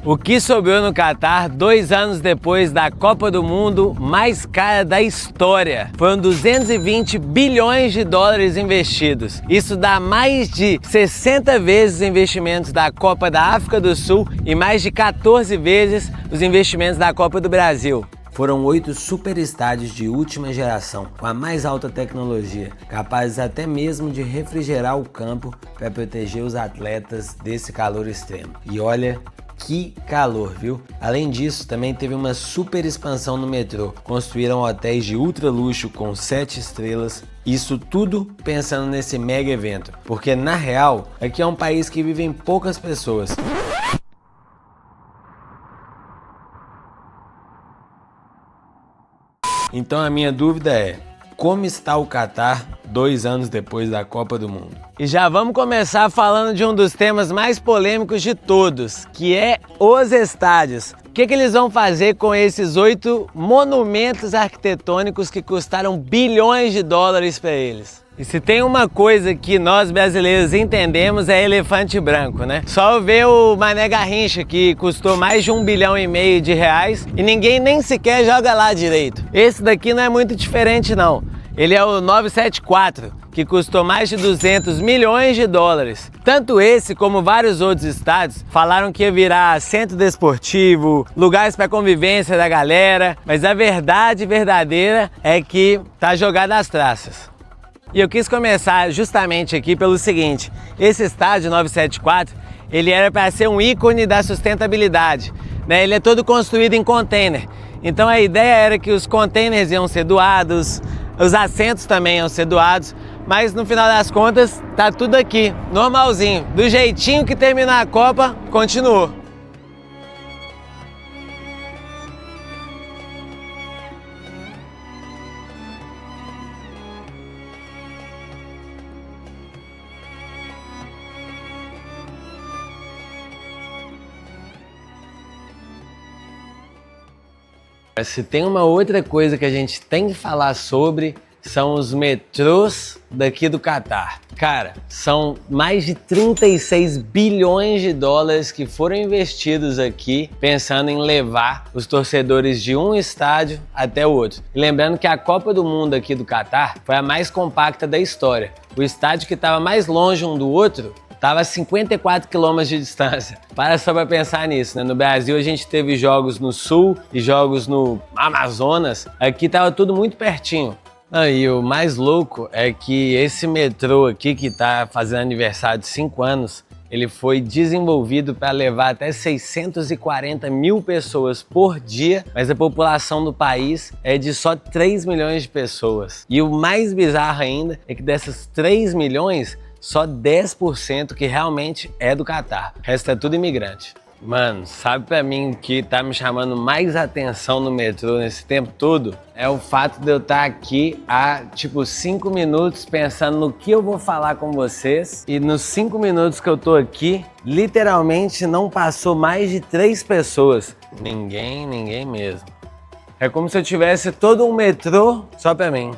O que sobrou no Catar 2 anos depois da Copa do Mundo mais cara da história? Foram 220 bilhões de dólares investidos. Isso dá mais de 60 vezes os investimentos da Copa da África do Sul e mais de 14 vezes os investimentos da Copa do Brasil. Foram 8 super estádios de última geração, com a mais alta tecnologia, capazes até mesmo de refrigerar o campo para proteger os atletas desse calor extremo. E olha, que calor, viu? Além disso, também teve uma super expansão no metrô. Construíram hotéis de ultra luxo com 7 estrelas. Isso tudo pensando nesse mega evento, porque na real, aqui é um país que vivem poucas pessoas. Então a minha dúvida é, como está o Catar 2 anos depois da Copa do Mundo? E já vamos começar falando de um dos temas mais polêmicos de todos, que é os estádios. O que eles vão fazer com esses 8 monumentos arquitetônicos que custaram bilhões de dólares para eles? E se tem uma coisa que nós brasileiros entendemos é elefante branco, né? Só ver o Mané Garrincha, que custou mais de 1,5 bilhão de reais e ninguém nem sequer joga lá direito. Esse daqui não é muito diferente não. Ele é o 974, que custou mais de 200 milhões de dólares. Tanto esse como vários outros estádios falaram que ia virar centro desportivo, lugares para convivência da galera, mas a verdade verdadeira é que tá jogado às traças. E eu quis começar justamente aqui pelo seguinte, esse estádio 974, ele era para ser um ícone da sustentabilidade, né? Ele é todo construído em container, então a ideia era que os containers iam ser doados, os assentos também iam ser doados, mas no final das contas tá tudo aqui, normalzinho, do jeitinho que terminou a Copa, continuou. Se tem uma outra coisa que a gente tem que falar sobre, são os metrôs daqui do Catar. Cara, são mais de 36 bilhões de dólares que foram investidos aqui pensando em levar os torcedores de um estádio até o outro. E lembrando que a Copa do Mundo aqui do Catar foi a mais compacta da história. O estádio que estava mais longe um do outro estava a 54 quilômetros de distância. Para só para pensar nisso, né? No Brasil a gente teve jogos no Sul e jogos no Amazonas. Aqui estava tudo muito pertinho. E o mais louco é que esse metrô aqui, que está fazendo aniversário de 5 anos, ele foi desenvolvido para levar até 640 mil pessoas por dia, mas a população do país é de só 3 milhões de pessoas. E o mais bizarro ainda é que dessas 3 milhões, só 10% que realmente é do Catar. O resto é tudo imigrante. Mano, sabe pra mim que tá me chamando mais atenção no metrô nesse tempo todo? É o fato de eu estar aqui há tipo 5 minutos pensando no que eu vou falar com vocês. E nos 5 minutos que eu tô aqui, literalmente não passou mais de 3 pessoas. Ninguém mesmo. É como se eu tivesse todo um metrô só pra mim.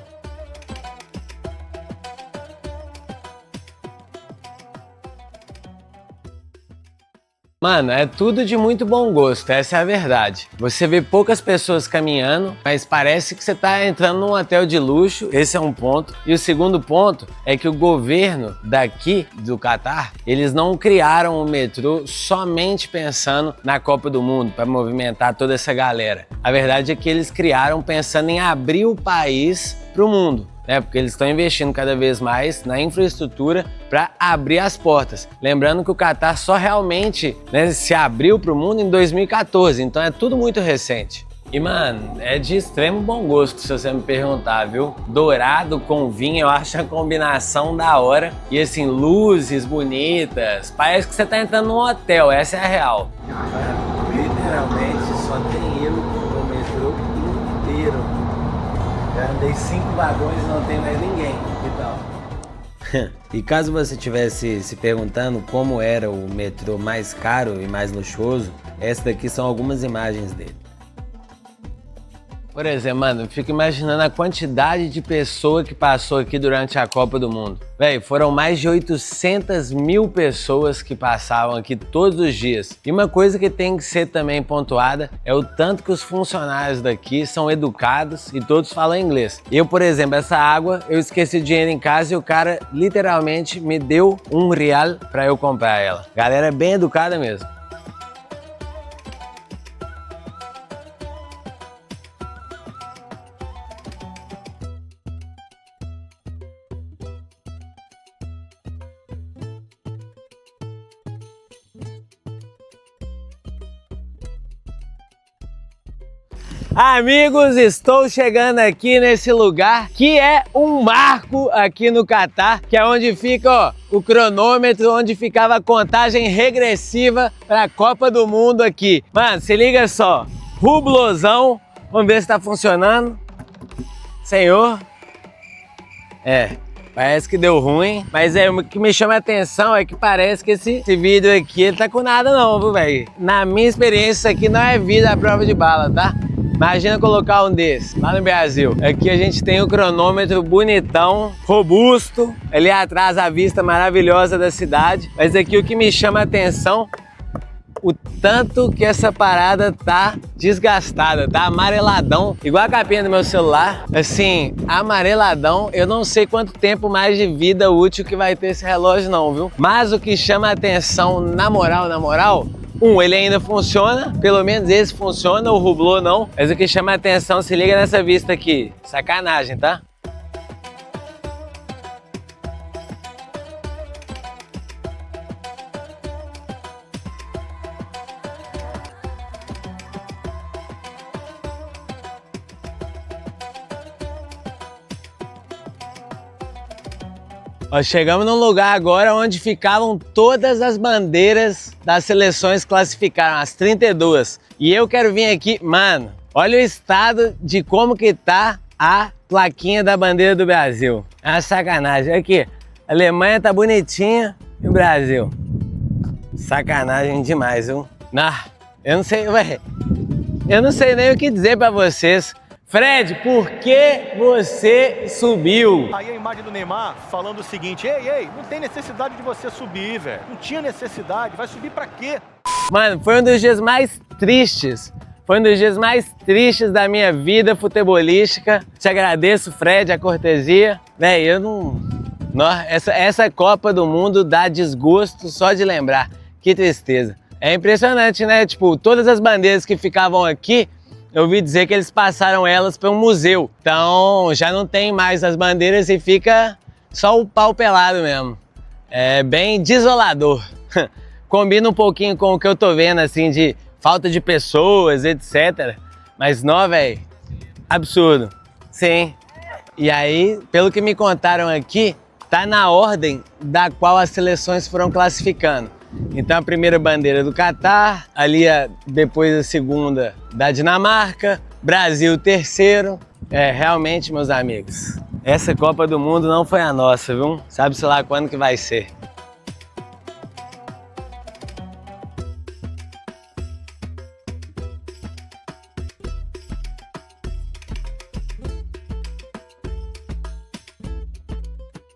Mano, é tudo de muito bom gosto, essa é a verdade. Você vê poucas pessoas caminhando, mas parece que você tá entrando num hotel de luxo, esse é um ponto. E o segundo ponto é que o governo daqui do Catar, eles não criaram o metrô somente pensando na Copa do Mundo, para movimentar toda essa galera. A verdade é que eles criaram pensando em abrir o país pro mundo. Porque eles estão investindo cada vez mais na infraestrutura para abrir as portas. Lembrando que o Catar só realmente se abriu para o mundo em 2014, então é tudo muito recente. E mano, é de extremo bom gosto se você me perguntar, viu? Dourado com vinho, eu acho a combinação da hora. E assim, luzes bonitas, parece que você tá entrando num hotel, essa é a real. Literalmente só tem eu no metrô inteiro. Já andei 5 vagões e não tem mais ninguém, que tal? E caso você estivesse se perguntando como era o metrô mais caro e mais luxuoso, essas daqui são algumas imagens dele. Por exemplo, mano, eu fico imaginando a quantidade de pessoa que passou aqui durante a Copa do Mundo. Véi, foram mais de 800 mil pessoas que passavam aqui todos os dias. E uma coisa que tem que ser também pontuada é o tanto que os funcionários daqui são educados e todos falam inglês. Eu, por exemplo, essa água, eu esqueci o dinheiro em casa e o cara literalmente me deu R$1 pra eu comprar ela. Galera é bem educada mesmo. Amigos, estou chegando aqui nesse lugar que é um marco aqui no Catar, que é onde fica, ó, o cronômetro, onde ficava a contagem regressiva para a Copa do Mundo aqui. Mano, se liga só, rublosão, vamos ver se tá funcionando. Senhor, parece que deu ruim, mas o que me chama a atenção é que parece que esse vídeo aqui ele tá com nada não, viu, velho? Na minha experiência, isso aqui não é vídeo à prova de bala, tá? Imagina colocar um desse lá no Brasil. Aqui a gente tem o cronômetro bonitão, robusto, ali atrás a vista maravilhosa da cidade. Mas aqui o que me chama a atenção, o tanto que essa parada tá desgastada, tá amareladão, igual a capinha do meu celular. Assim, amareladão, eu não sei quanto tempo mais de vida útil que vai ter esse relógio não, viu? Mas o que chama a atenção, na moral, ele ainda funciona, pelo menos esse funciona, o Hublot não. Mas o que chama a atenção, se liga nessa vista aqui, sacanagem, tá? Ó, chegamos num lugar agora onde ficavam todas as bandeiras das seleções classificaram, as 32. E eu quero vir aqui, mano, olha o estado de como que tá a plaquinha da bandeira do Brasil. É uma sacanagem. Aqui, a Alemanha tá bonitinha e o Brasil. Sacanagem demais, viu? Não, eu não sei, ué, eu não sei nem o que dizer pra vocês. Fred, por que você subiu? Aí a imagem do Neymar falando o seguinte, ei, não tem necessidade de você subir, velho. Não tinha necessidade, vai subir pra quê? Mano, foi um dos dias mais tristes. Foi um dos dias mais tristes da minha vida futebolística. Te agradeço, Fred, a cortesia. Véi, eu não... Essa Copa do Mundo dá desgosto só de lembrar. Que tristeza. É impressionante, né? Tipo, todas as bandeiras que ficavam aqui, eu ouvi dizer que eles passaram elas para um museu. Então já não tem mais as bandeiras e fica só o pau pelado mesmo. É bem desolador. Combina um pouquinho com o que eu tô vendo, assim, de falta de pessoas, etc. Mas não, velho, absurdo. Sim. E aí, pelo que me contaram aqui, tá na ordem da qual as seleções foram classificando. Então a primeira bandeira do Catar, ali depois a segunda da Dinamarca, Brasil terceiro. Realmente, meus amigos, essa Copa do Mundo não foi a nossa, viu? Sabe-se lá quando que vai ser.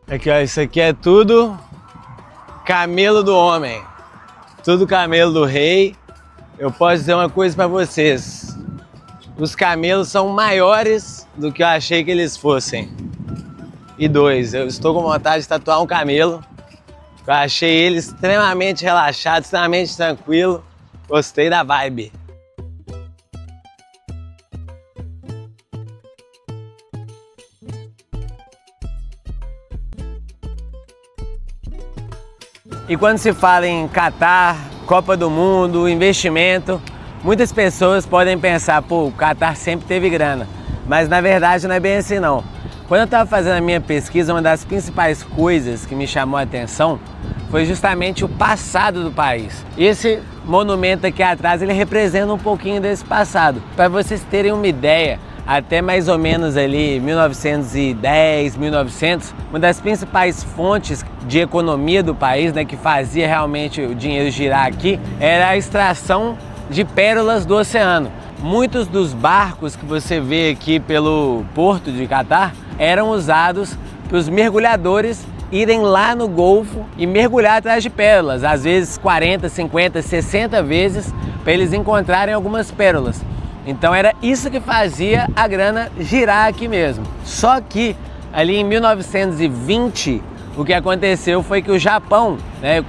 Aqui, ó, isso aqui é tudo camelo do homem, tudo camelo do rei. Eu posso dizer uma coisa para vocês, os camelos são maiores do que eu achei que eles fossem. E dois, eu estou com vontade de tatuar um camelo. Eu achei ele extremamente relaxado, extremamente tranquilo, gostei da vibe. E quando se fala em Catar, Copa do Mundo, investimento, muitas pessoas podem pensar, pô, o Catar sempre teve grana. Mas na verdade não é bem assim não. Quando eu estava fazendo a minha pesquisa, uma das principais coisas que me chamou a atenção foi justamente o passado do país. Esse monumento aqui atrás, ele representa um pouquinho desse passado. Para vocês terem uma ideia, até mais ou menos ali 1910, 1900, uma das principais fontes de economia do país, né, que fazia realmente o dinheiro girar aqui, era a extração de pérolas do oceano. muitos dos barcos que você vê aqui pelo porto de Catar eram usados para os mergulhadores irem lá no Golfo e mergulhar atrás de pérolas, às vezes 40, 50, 60 vezes, para eles encontrarem algumas pérolas. Então era isso que fazia a grana girar aqui mesmo. Só que ali em 1920, o que aconteceu foi que o Japão,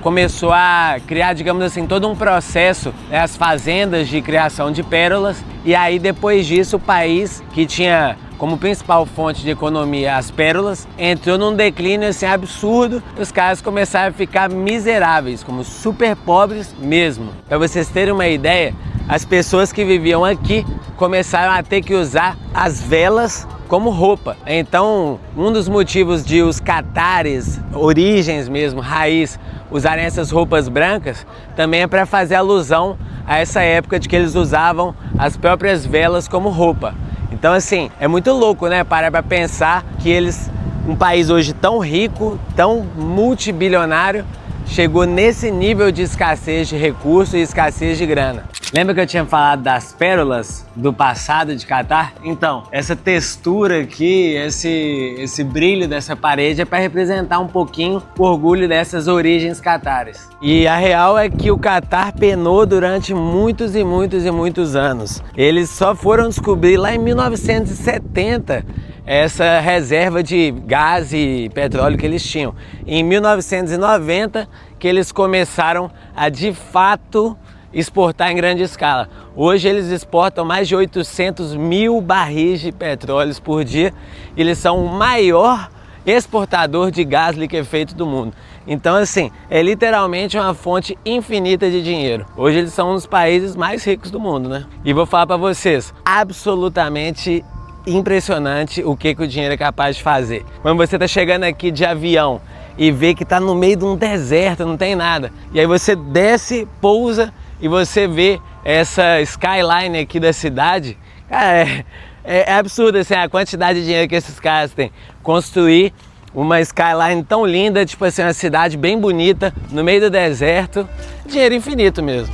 começou a criar, digamos assim, todo um processo, as fazendas de criação de pérolas, e aí depois disso o país que tinha como principal fonte de economia as pérolas entrou num declínio assim absurdo, os caras começaram a ficar miseráveis, como super pobres mesmo. Para vocês terem uma ideia, as pessoas que viviam aqui começaram a ter que usar as velas como roupa. Então, um dos motivos de os catares, origens mesmo, raiz, usarem essas roupas brancas, também é para fazer alusão a essa época de que eles usavam as próprias velas como roupa. Então, assim, é muito louco, né? Parar para pensar que eles, um país hoje tão rico, tão multibilionário, chegou nesse nível de escassez de recursos e escassez de grana. Lembra que eu tinha falado das pérolas do passado de Catar? Então, essa textura aqui, esse brilho dessa parede é para representar um pouquinho o orgulho dessas origens catares. E a real é que o Catar penou durante muitos e muitos e muitos anos. Eles só foram descobrir lá em 1970 essa reserva de gás e petróleo que eles tinham. Em 1990 que eles começaram a de fato exportar em grande escala. Hoje eles exportam mais de 800 mil barris de petróleo por dia. Eles são o maior exportador de gás liquefeito do mundo. Então, assim, é literalmente uma fonte infinita de dinheiro. Hoje eles são um dos países mais ricos do mundo, né? E vou falar para vocês, absolutamente impressionante o que o dinheiro é capaz de fazer. Quando você tá chegando aqui de avião e vê que tá no meio de um deserto, não tem nada, e aí você desce, pousa e você vê essa skyline aqui da cidade, cara, é absurdo assim, a quantidade de dinheiro que esses caras têm. Construir uma skyline tão linda, tipo assim, uma cidade bem bonita, no meio do deserto, dinheiro infinito mesmo.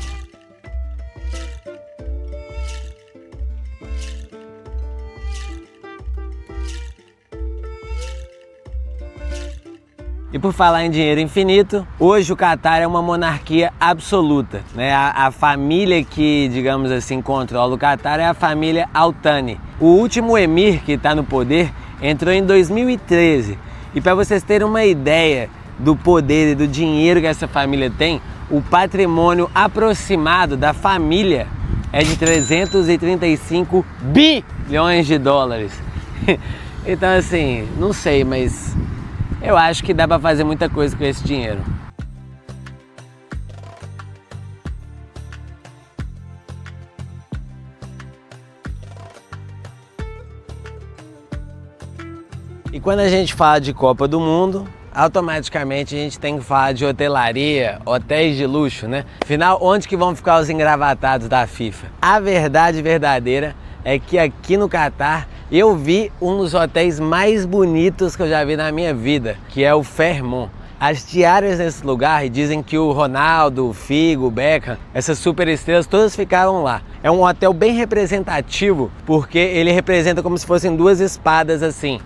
E por falar em dinheiro infinito, hoje o Catar é uma monarquia absoluta, né? A família que, digamos assim, controla o Catar é a família Al Thani. O último emir que está no poder entrou em 2013. E para vocês terem uma ideia do poder e do dinheiro que essa família tem, o patrimônio aproximado da família é de 335 bilhões de dólares. Então assim, não sei, mas eu acho que dá para fazer muita coisa com esse dinheiro. E quando a gente fala de Copa do Mundo, automaticamente a gente tem que falar de hotelaria, hotéis de luxo, né? Afinal, onde que vão ficar os engravatados da FIFA? A verdade verdadeira é que aqui no Catar eu vi um dos hotéis mais bonitos que eu já vi na minha vida, que é o Fairmont. As diárias nesse lugar, e dizem que o Ronaldo, o Figo, o Beckham, essas superestrelas todas ficaram lá. É um hotel bem representativo, porque ele representa como se fossem duas espadas assim.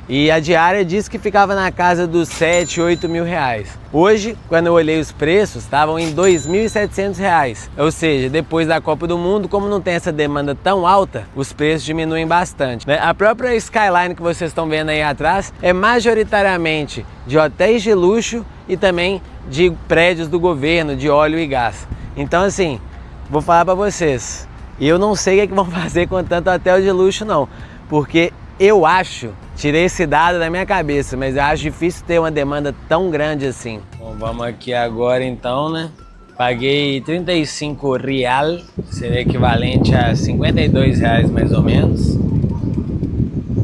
E a diária disse que ficava na casa dos 7, 8 mil reais. Hoje, quando eu olhei os preços, estavam em 2.700 reais. Ou seja, depois da Copa do Mundo, como não tem essa demanda tão alta, os preços diminuem bastante, né? A própria skyline que vocês estão vendo aí atrás é majoritariamente de hotéis de luxo e também de prédios do governo, de óleo e gás. Então assim, vou falar para vocês, eu não sei o que vão fazer com tanto hotel de luxo não, porque eu acho, tirei esse dado da minha cabeça, mas eu acho difícil ter uma demanda tão grande assim. Bom, vamos aqui agora então, né? Paguei 35 real, que seria equivalente a 52 reais mais ou menos.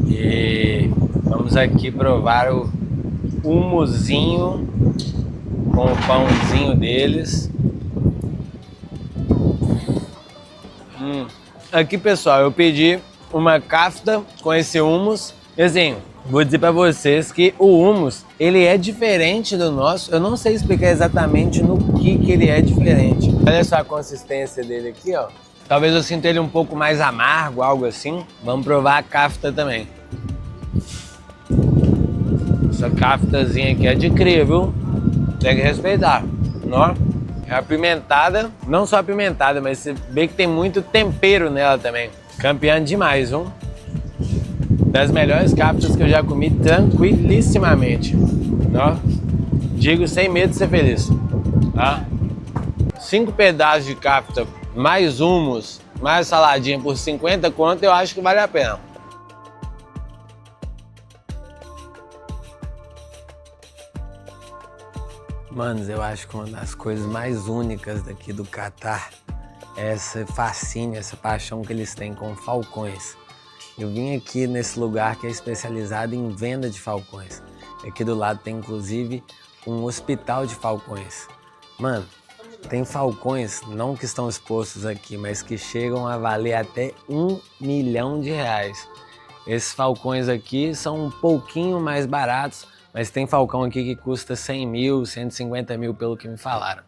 E vamos aqui provar o humusinho com o pãozinho deles. Aqui, pessoal, eu pedi uma kafta com esse hummus. E assim, vou dizer pra vocês que o hummus, ele é diferente do nosso. Eu não sei explicar exatamente no que ele é diferente. Olha só a consistência dele aqui, ó. Talvez eu sinta ele um pouco mais amargo, algo assim. Vamos provar a kafta também. Essa kaftazinha aqui é de cria, viu? Tem que respeitar. Ó, é apimentada, não só apimentada, mas você vê que tem muito tempero nela também. Campeã demais, viu? Das melhores kaftas que eu já comi tranquilissimamente. Ó, digo sem medo de ser feliz. Tá? 5 pedaços de kafta, mais hummus, mais saladinha por 50 conto, eu acho que vale a pena. Manos, eu acho que uma das coisas mais únicas daqui do Catar é essa fascínio, essa paixão que eles têm com falcões. Eu vim aqui nesse lugar que é especializado em venda de falcões. Aqui do lado tem inclusive um hospital de falcões. Mano, tem falcões, não que estão expostos aqui, mas que chegam a valer até R$1 milhão. Esses falcões aqui são um pouquinho mais baratos, mas tem falcão aqui que custa 100 mil, 150 mil pelo que me falaram.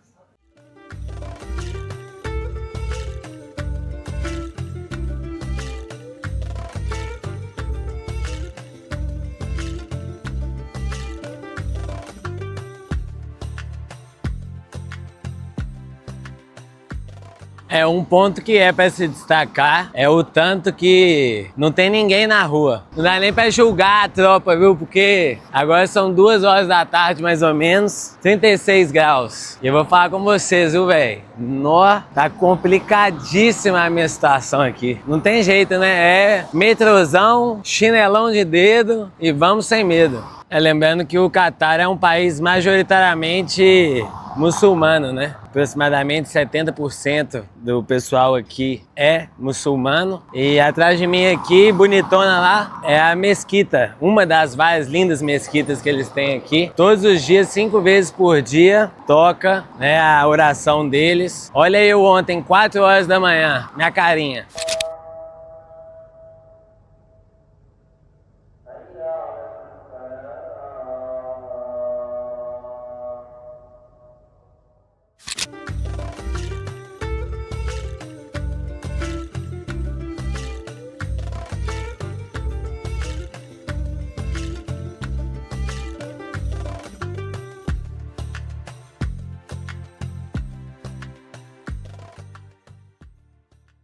É um ponto que é para se destacar, é o tanto que não tem ninguém na rua. Não dá nem para julgar a tropa, viu? Porque agora são 2 horas da tarde, mais ou menos, 36 graus. E eu vou falar com vocês, viu, velho? Nó, tá complicadíssima a minha situação aqui. Não tem jeito, né? É metrozão, chinelão de dedo e vamos sem medo. Lembrando que o Catar é um país majoritariamente muçulmano, né? Aproximadamente 70% do pessoal aqui é muçulmano. E atrás de mim aqui, bonitona lá, é a mesquita. Uma das várias lindas mesquitas que eles têm aqui. Todos os dias, 5 vezes por dia, toca, né, a oração deles. Olha eu ontem, 4 horas da manhã, minha carinha.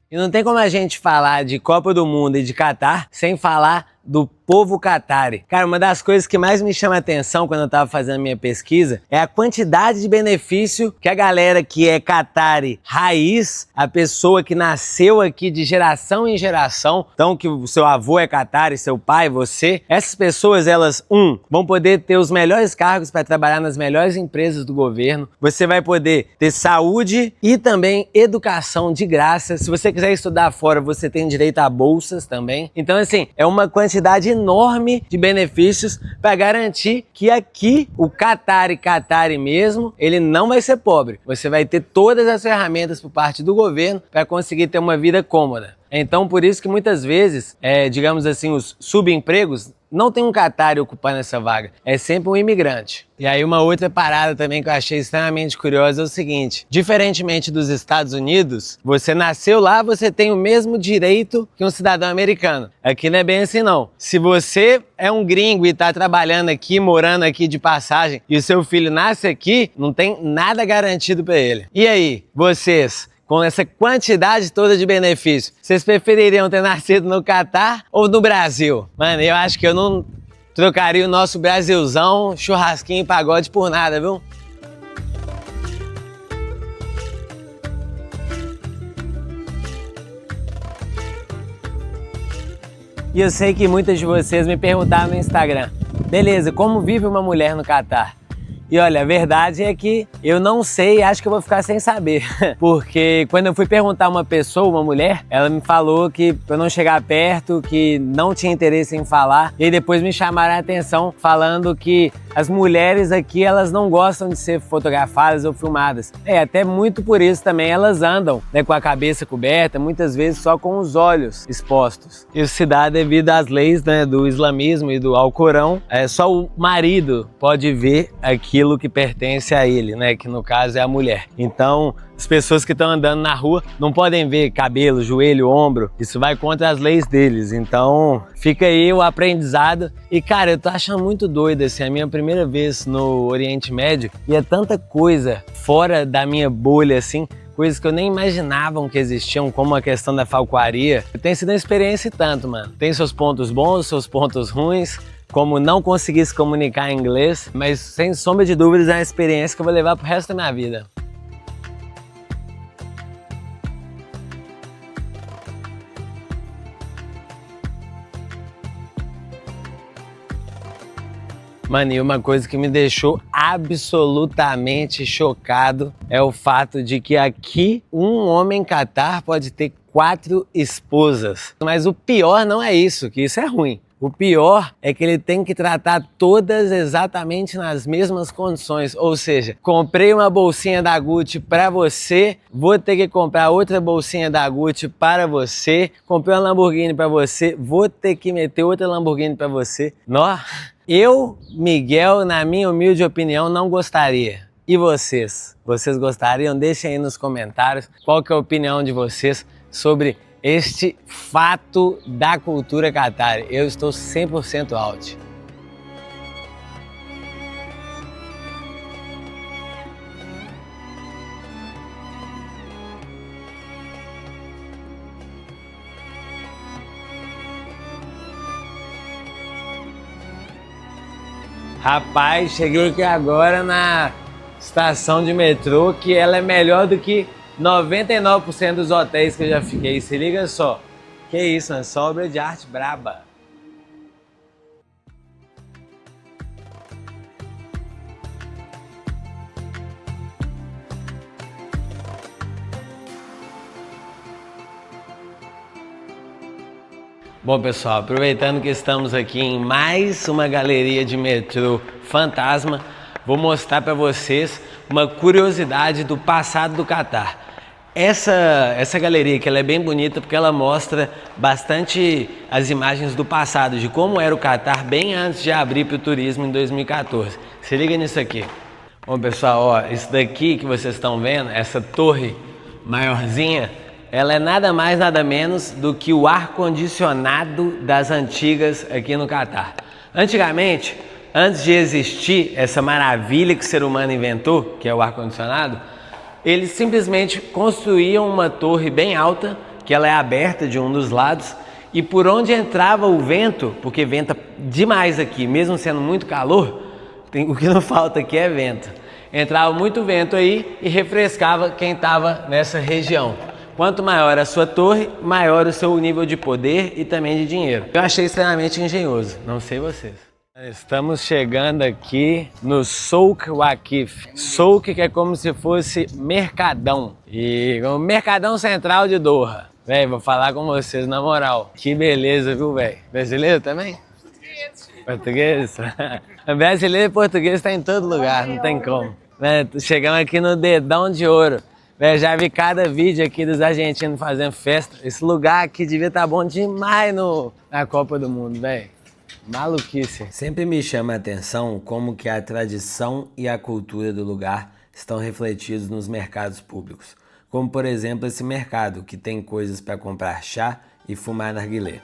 E não tem como a gente falar de Copa do Mundo e de Catar sem falar do povo catari. Cara, uma das coisas que mais me chama a atenção quando eu tava fazendo a minha pesquisa é a quantidade de benefício que a galera que é catari raiz, a pessoa que nasceu aqui de geração em geração, então que o seu avô é catari, seu pai, você, essas pessoas, elas, vão poder ter os melhores cargos para trabalhar nas melhores empresas do governo, você vai poder ter saúde e também educação de graça. Se você quiser estudar fora, você tem direito a bolsas também. Então, assim, é uma quantidade enorme de benefícios para garantir que aqui o catari mesmo, ele não vai ser pobre. Você vai ter todas as ferramentas por parte do governo para conseguir ter uma vida cômoda. Então, por isso que muitas vezes, digamos assim, os subempregos, não tem um catari ocupando essa vaga, é sempre um imigrante. E aí uma outra parada também que eu achei extremamente curiosa é o seguinte, diferentemente dos Estados Unidos, você nasceu lá, você tem o mesmo direito que um cidadão americano. Aqui não é bem assim não. Se você é um gringo e está trabalhando aqui, morando aqui de passagem, e o seu filho nasce aqui, não tem nada garantido para ele. E aí, vocês, com essa quantidade toda de benefícios, vocês prefeririam ter nascido no Catar ou no Brasil? Mano, eu acho que eu não trocaria o nosso Brasilzão, churrasquinho e pagode por nada, viu? E eu sei que muitas de vocês me perguntaram no Instagram, beleza, como vive uma mulher no Catar? E olha, a verdade é que eu não sei, acho que eu vou ficar sem saber. Porque quando eu fui perguntar a uma pessoa, uma mulher, ela me falou que pra eu não chegar perto, que não tinha interesse em falar. E aí depois me chamaram a atenção falando que as mulheres aqui, elas não gostam de ser fotografadas ou filmadas. Até muito por isso também elas andam, né, com a cabeça coberta, muitas vezes só com os olhos expostos. Isso se dá devido às leis, né, do islamismo e do Alcorão. Só o marido pode ver aquilo que pertence a ele, né, que no caso é a mulher. Então, As pessoas que estão andando na rua não podem ver cabelo, joelho, ombro. Isso vai contra as leis deles. Então fica aí o aprendizado. E cara, eu tô achando muito doido, assim, a minha primeira vez no Oriente Médio. E é tanta coisa fora da minha bolha, assim, coisas que eu nem imaginava que existiam, como a questão da falcoaria. Tem sido uma experiência e tanto, mano. Tem seus pontos bons, seus pontos ruins, como não conseguir se comunicar em inglês, mas sem sombra de dúvidas é uma experiência que eu vou levar pro resto da minha vida. Mano, e uma coisa que me deixou absolutamente chocado é o fato de que aqui um homem Catar pode ter 4 esposas. Mas o pior não é isso, que isso é ruim. O pior é que ele tem que tratar todas exatamente nas mesmas condições. Ou seja, comprei uma bolsinha da Gucci para você, vou ter que comprar outra bolsinha da Gucci para você. Comprei uma Lamborghini para você, vou ter que meter outra Lamborghini para você. Nó. Eu, Miguel, na minha humilde opinião, não gostaria. E vocês? Vocês gostariam? Deixem aí nos comentários qual que é a opinião de vocês sobre este fato da cultura Qatar. Eu estou 100% out. Rapaz, cheguei aqui agora na estação de metrô, que ela é melhor do que 99% dos hotéis que eu já fiquei. Se liga só. Que isso, uma obra de arte braba. Bom, pessoal, aproveitando que estamos aqui em mais uma galeria de metrô fantasma, vou mostrar para vocês uma curiosidade do passado do Catar. Essa galeria que ela é bem bonita porque ela mostra bastante as imagens do passado, de como era o Catar bem antes de abrir para o turismo em 2014. Se liga nisso aqui. Bom, pessoal, ó, isso daqui que vocês estão vendo, essa torre maiorzinha, ela é nada mais, nada menos do que o ar-condicionado das antigas aqui no Catar. Antigamente, antes de existir essa maravilha que o ser humano inventou, que é o ar-condicionado, eles simplesmente construíam uma torre bem alta, que ela é aberta de um dos lados, e por onde entrava o vento, porque venta demais aqui, mesmo sendo muito calor, o que não falta aqui é vento. Entrava muito vento aí e refrescava quem estava nessa região. Quanto maior a sua torre, maior o seu nível de poder e também de dinheiro. Eu achei extremamente engenhoso, não sei vocês. Estamos chegando aqui no Souk Waqif. Souk, que é como se fosse mercadão. E o mercadão central de Doha. Véi, vou falar com vocês na moral. Que beleza, viu, velho? Brasileiro também? Português. Brasileiro e português tá em todo lugar, não tem como. Chegamos aqui no Dedão de Ouro. Véi, já vi cada vídeo aqui dos argentinos fazendo festa. Esse lugar aqui devia estar bom demais na Copa do Mundo, velho. Maluquice. Sempre me chama a atenção como que a tradição e a cultura do lugar estão refletidos nos mercados públicos. Como, por exemplo, esse mercado que tem coisas para comprar chá e fumar narguilé.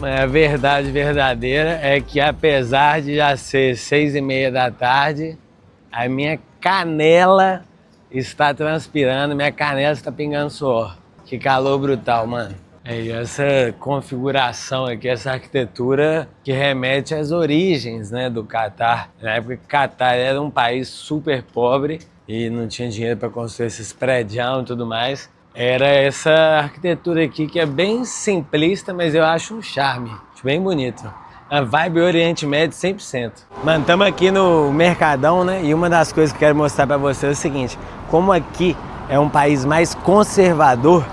A verdade verdadeira é que, apesar de já ser 6h30 da tarde, a minha canela está transpirando, minha canela está pingando suor. Que calor brutal, mano. E essa configuração aqui, essa arquitetura que remete às origens, né, do Catar. Na época que o Catar era um país super pobre e não tinha dinheiro para construir esses prédios e tudo mais. Era essa arquitetura aqui que é bem simplista, mas eu acho um charme. Acho bem bonito. A vibe Oriente Médio 100%. Mano, estamos aqui no Mercadão, né? E uma das coisas que eu quero mostrar para vocês é o seguinte. Como aqui é um país mais conservador,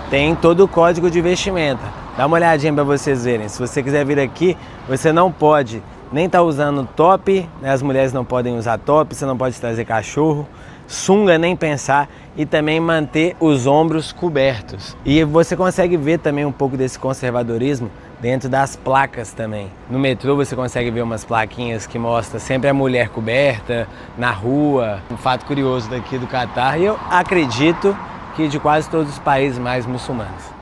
tem todo o código de vestimenta. Dá uma olhadinha para vocês verem. Se você quiser vir aqui, você não pode nem estar usando top, né? As mulheres não podem usar top, você não pode trazer cachorro, sunga nem pensar, e também manter os ombros cobertos. E você consegue ver também um pouco desse conservadorismo dentro das placas também. No metrô você consegue ver umas plaquinhas que mostram sempre a mulher coberta, na rua. Um fato curioso daqui do Catar, e eu acredito que de quase todos os países mais muçulmanos.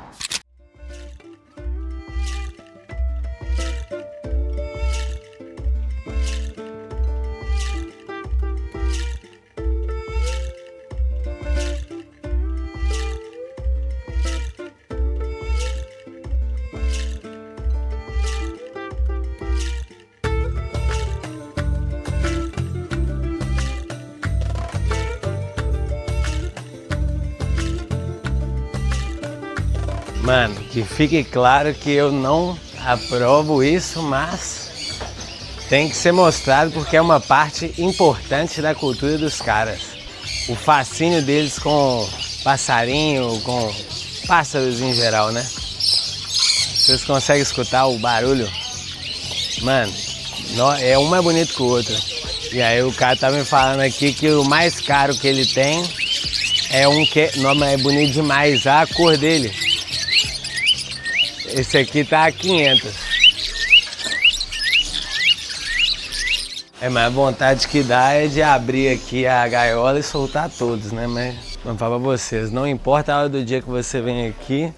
Mano, que fique claro que eu não aprovo isso, mas tem que ser mostrado porque é uma parte importante da cultura dos caras. O fascínio deles com passarinho, com pássaros em geral, né? Vocês conseguem escutar o barulho? Mano, é um mais bonito que o outro. E aí o cara tá me falando aqui que o mais caro que ele tem é um que é bonito demais, a cor dele. Esse aqui tá a 500. Mas a vontade que dá é de abrir aqui a gaiola e soltar todos, né? Mas vou falar pra vocês, não importa a hora do dia que você vem aqui,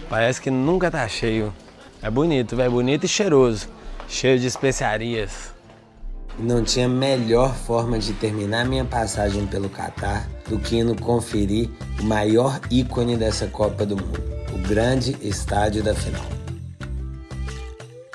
parece que nunca tá cheio. É bonito, velho, bonito e cheiroso, cheio de especiarias. Não tinha melhor forma de terminar minha passagem pelo Catar do que indo conferir o maior ícone dessa Copa do Mundo. O grande estádio da final.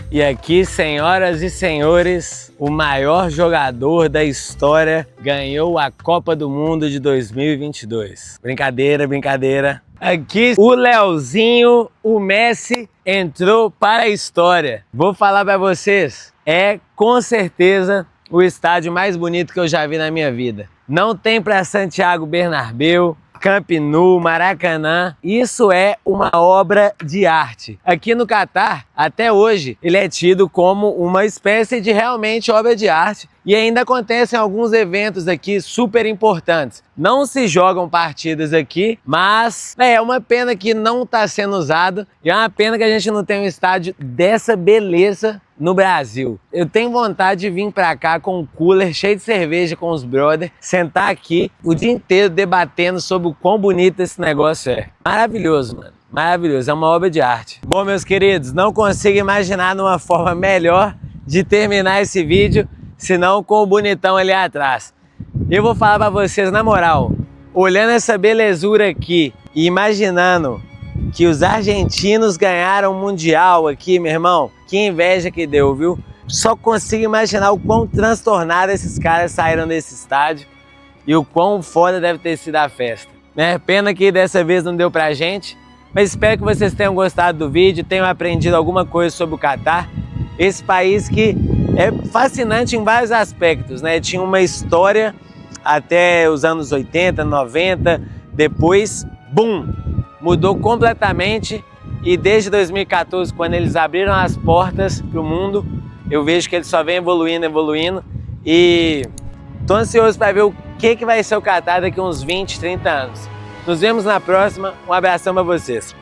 E aqui, senhoras e senhores, o maior jogador da história ganhou a Copa do Mundo de 2022. Brincadeira, brincadeira. Aqui, o Leozinho, o Messi, entrou para a história. Vou falar para vocês, é com certeza o estádio mais bonito que eu já vi na minha vida. Não tem para Santiago Bernabéu, Camp Nou, Maracanã, isso é uma obra de arte. Aqui no Catar, até hoje, ele é tido como uma espécie de realmente obra de arte e ainda acontecem alguns eventos aqui super importantes. Não se jogam partidas aqui, mas é uma pena que não está sendo usado e é uma pena que a gente não tem um estádio dessa beleza no Brasil. Eu tenho vontade de vir pra cá com um cooler cheio de cerveja com os brothers, sentar aqui o dia inteiro debatendo sobre o quão bonito esse negócio é. Maravilhoso, mano. Maravilhoso, é uma obra de arte. Bom, meus queridos, não consigo imaginar uma forma melhor de terminar esse vídeo, senão com o bonitão ali atrás. Eu vou falar pra vocês, na moral, olhando essa belezura aqui e imaginando que os argentinos ganharam o Mundial aqui, meu irmão, que inveja que deu, viu? Só consigo imaginar o quão transtornados esses caras saíram desse estádio e o quão foda deve ter sido a festa, né? Pena que dessa vez não deu pra gente, mas espero que vocês tenham gostado do vídeo, tenham aprendido alguma coisa sobre o Catar, esse país que é fascinante em vários aspectos, né? Tinha uma história até os anos 80, 90, depois, bum, mudou completamente e desde 2014, quando eles abriram as portas para o mundo, eu vejo que ele só vem evoluindo, evoluindo e tô ansioso para ver o que vai ser o Catar daqui uns 20, 30 anos. Nos vemos na próxima, um abração para vocês.